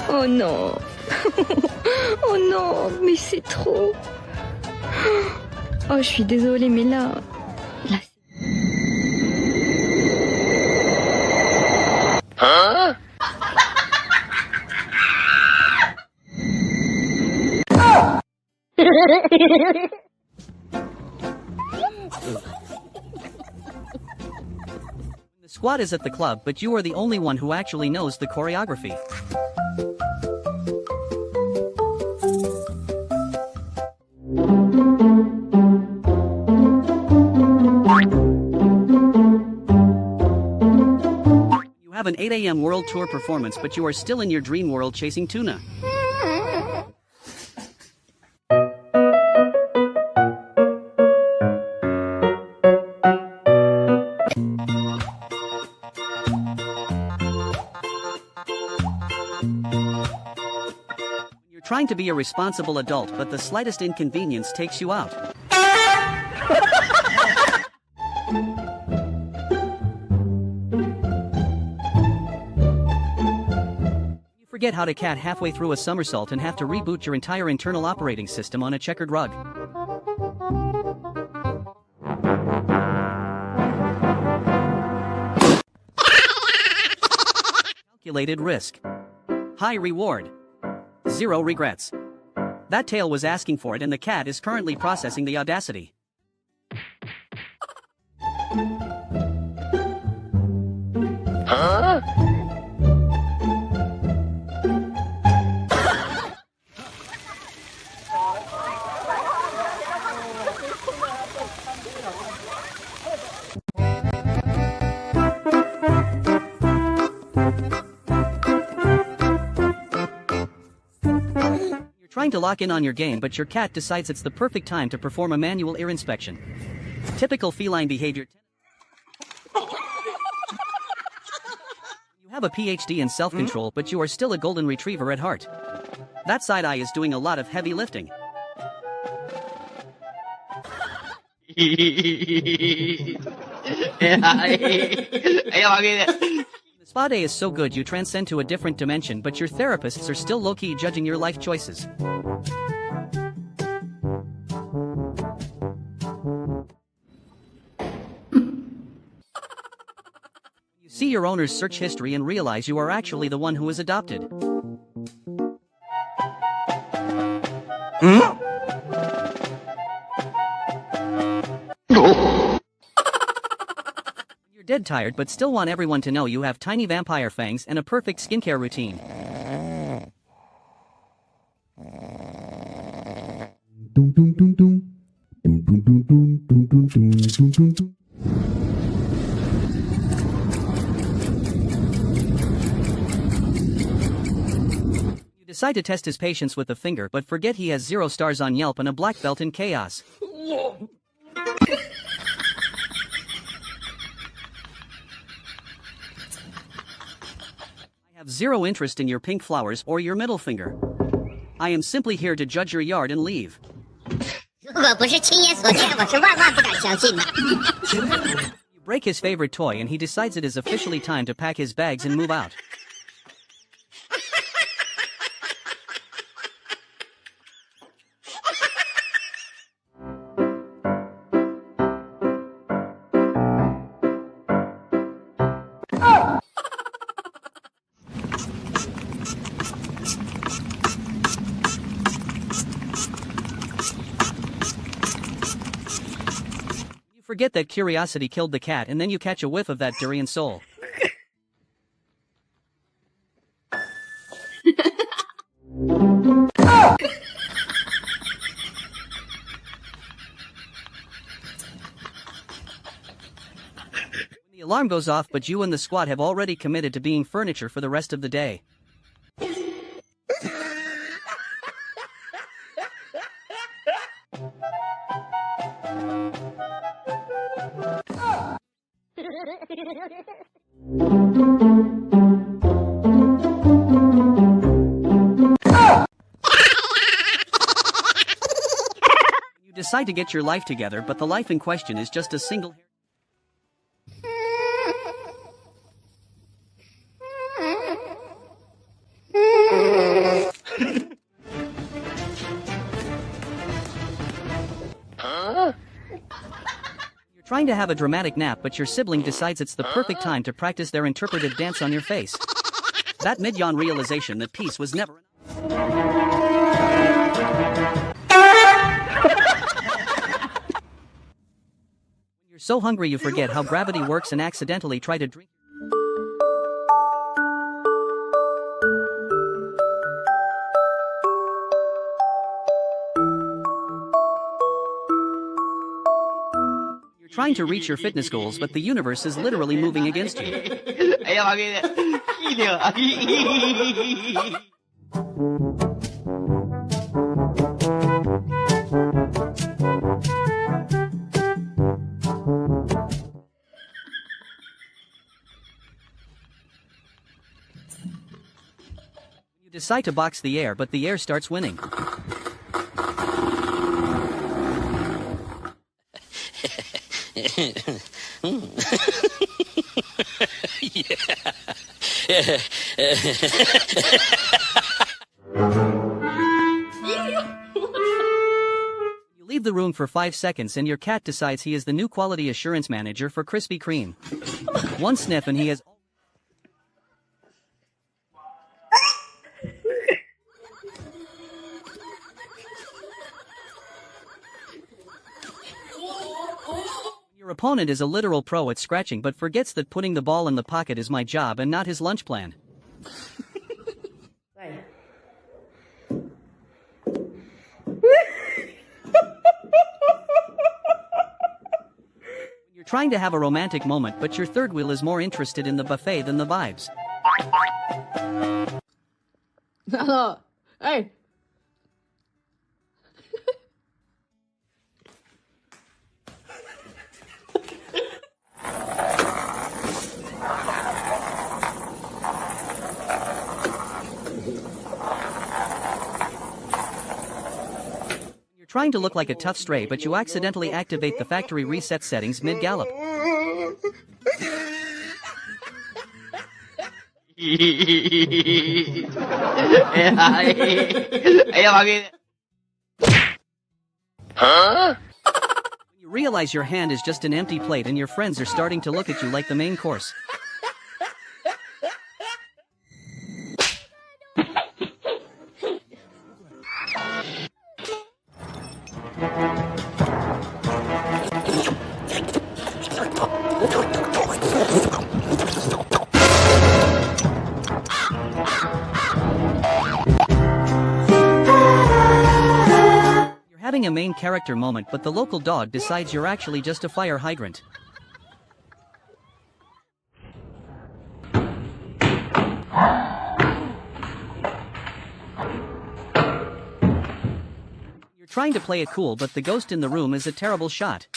Oh non. Oh non, mais c'est trop. Oh, je suis désolée, mais là. The squad is at the club, but you are the only one who actually knows the choreography. You have an 8 a.m. world tour performance, but you are still in your dream world chasing tuna. You're trying to be a responsible adult, but the slightest inconvenience takes you out. You forget how to cat halfway through a somersault and have to reboot your entire internal operating system on a checkered rug. Calculated risk. High reward. Zero regrets. That tail was asking for it, and the cat is currently processing the audacity. Trying to lock in on your game, but your cat decides it's the perfect time to perform a manual ear inspection. Typical feline behavior. You have a PhD in self-control, but you are still a golden retriever at heart. That side eye is doing a lot of heavy lifting. The spa day is so good you transcend to a different dimension, but your therapists are still low-key judging your life choices. You see your owner's search history and realize you are actually the one who is adopted. You're dead tired but still want everyone to know you have tiny vampire fangs and a perfect skincare routine. You decide to test his patience with the finger, but forget he has 0 stars on Yelp and a black belt in chaos. I have 0 interest in your pink flowers or your middle finger. I am simply here to judge your yard and leave. You break his favorite toy and he decides it is officially time to pack his bags and move out. Forget that curiosity killed the cat, and then you catch a whiff of that durian soul. The alarm goes off, but you and the squad have already committed to being furniture for the rest of the day. You decide to get your life together, but the life in question is just a single Trying to have a dramatic nap, but your sibling decides it's the perfect time to practice their interpretive dance on your face. That mid-yawn realization that peace was never You're so hungry you forget how gravity works and accidentally try to drink. You're trying to reach your fitness goals, but the universe is literally moving against you. You decide to box the air, but the air starts winning. You leave the room for 5 seconds and your cat decides he is the new quality assurance manager for Krispy Kreme. One sniff and he has... Your opponent is a literal pro at scratching but forgets that putting the ball in the pocket is my job and not his lunch plan. You're trying to have a romantic moment, but your third wheel is more interested in the buffet than the vibes. Hey. You're trying to look like a tough stray, but you accidentally activate the factory reset settings mid-gallop. Huh? You realize your hand is just an empty plate and your friends are starting to look at you like the main course. You're having a main character moment, but the local dog decides you're actually just a fire hydrant. You're trying to play it cool, but the ghost in the room is a terrible shot.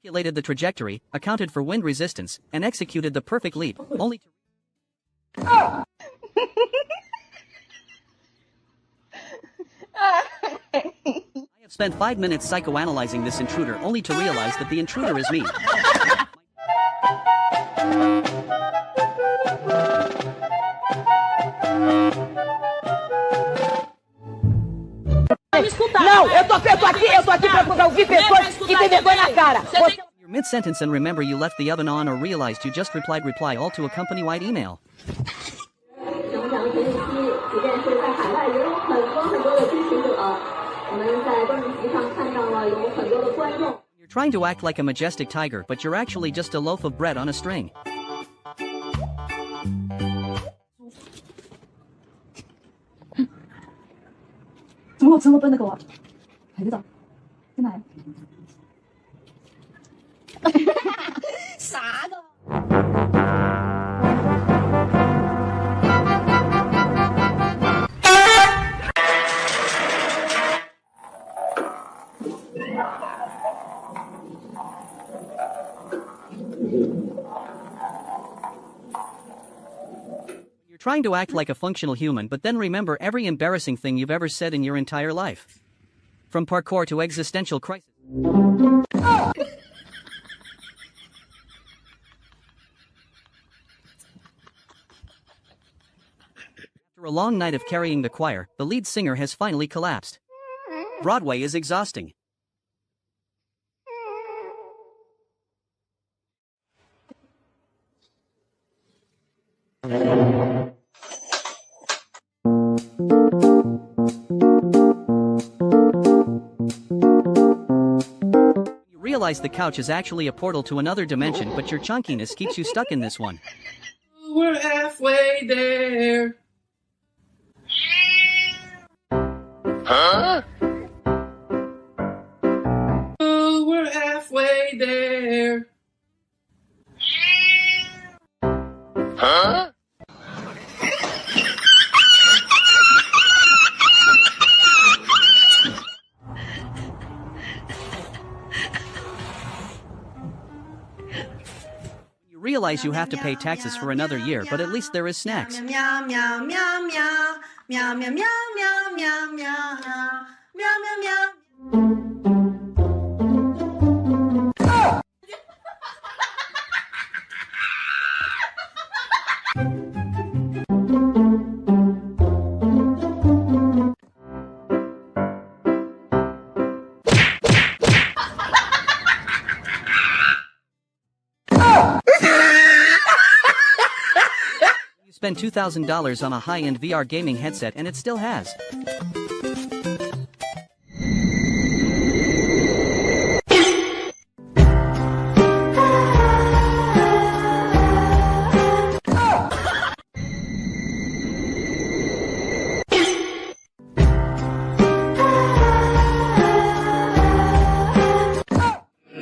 Calculated the trajectory, accounted for wind resistance, and executed the perfect leap, only to... I have spent 5 minutes psychoanalyzing this intruder only to realize that the intruder is me. Não, eu tô aqui pra ouvir pessoas que tem vergonha na cara. You're mid-sentence and remember you left the oven on or realized you just replied reply all to a company-wide email. You're trying to act like a majestic tiger, but you're actually just a loaf of bread on a string. trying to act like a functional human but then remember every embarrassing thing you've ever said in your entire life. From parkour to existential crisis. After a long night of carrying the choir, the lead singer has finally collapsed. Broadway is exhausting. You realize the couch is actually a portal to another dimension, but your chunkiness keeps you stuck in this one. We're halfway there. Huh? Oh, we're halfway there. Huh? You realize you have to pay taxes for another year, but at least there is snacks. Meow meow meow meow meow meow meow meow meow meow meow meow. You spend $2,000 on a high-end VR gaming headset and it still has.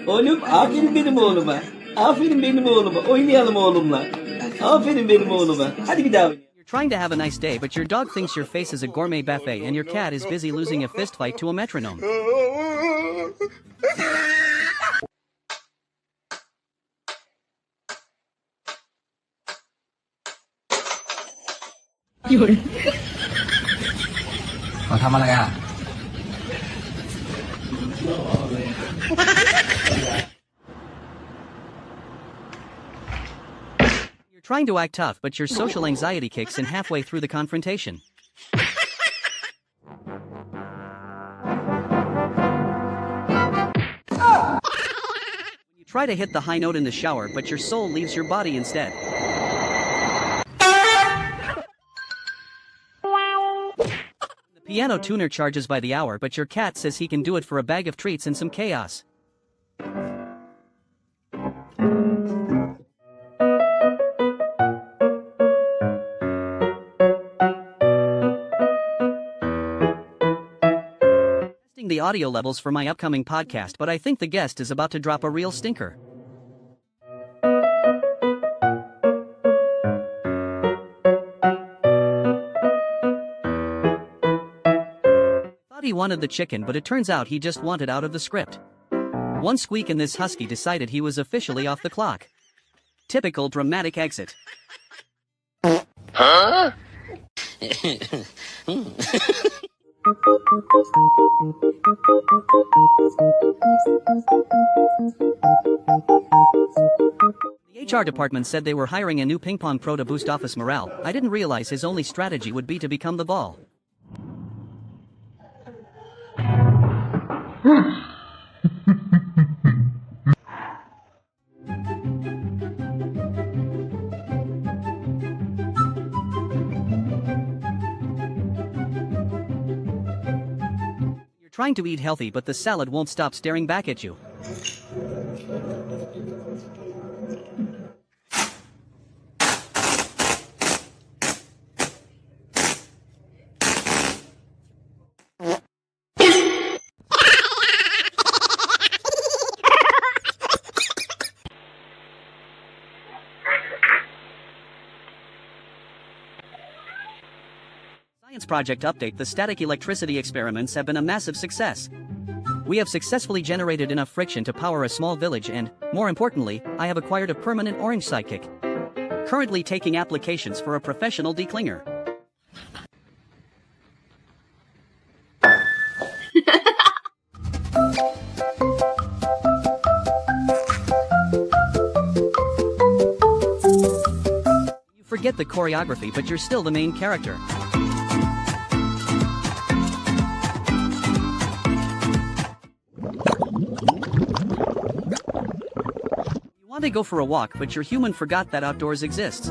Oğlum, aferin benim oğluma. Aferin benim oğluma. Oynayalım oğlumla. Aferin benim oğluma. Hadi bir daha oynayalım. You're trying to have a nice day, but your dog thinks your face is a gourmet buffet and your cat is busy losing a fist fight to a metronome. You're trying to act tough, but your social anxiety kicks in halfway through the confrontation. You try to hit the high note in the shower, but your soul leaves your body instead. The piano tuner charges by the hour, but your cat says he can do it for a bag of treats and some chaos. Testing the audio levels for my upcoming podcast, but I think the guest is about to drop a real stinker. Thought he wanted the chicken, but it turns out he just wanted out of the script. One squeak and this husky decided he was officially off the clock. Typical dramatic exit. Huh? The HR department said they were hiring a new ping pong pro to boost office morale. I didn't realize his only strategy would be to become the ball. You're trying to eat healthy, but the salad won't stop staring back at you. Science project update: the static electricity experiments have been a massive success. We have successfully generated enough friction to power a small village and, more importantly, I have acquired a permanent orange sidekick. Currently taking applications for a professional declinger. You forget the choreography, but you're still the main character. You want to go for a walk, but your human forgot that outdoors exists.